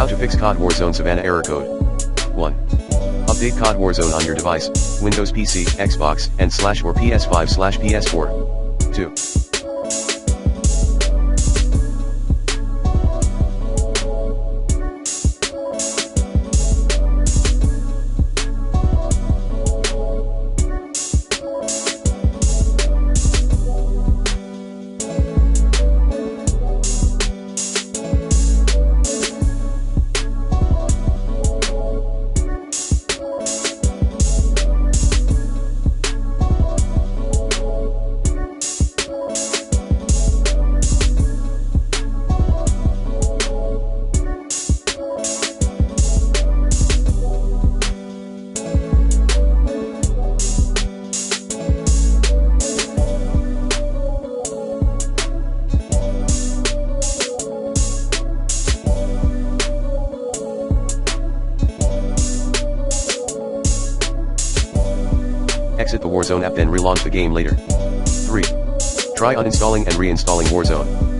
How to fix COD Warzone Savannah error code. 1. Update COD Warzone on your device, Windows PC, Xbox, and / or PS5 / PS4. 2. Exit the Warzone app, then relaunch the game later. 3. Try uninstalling and reinstalling Warzone.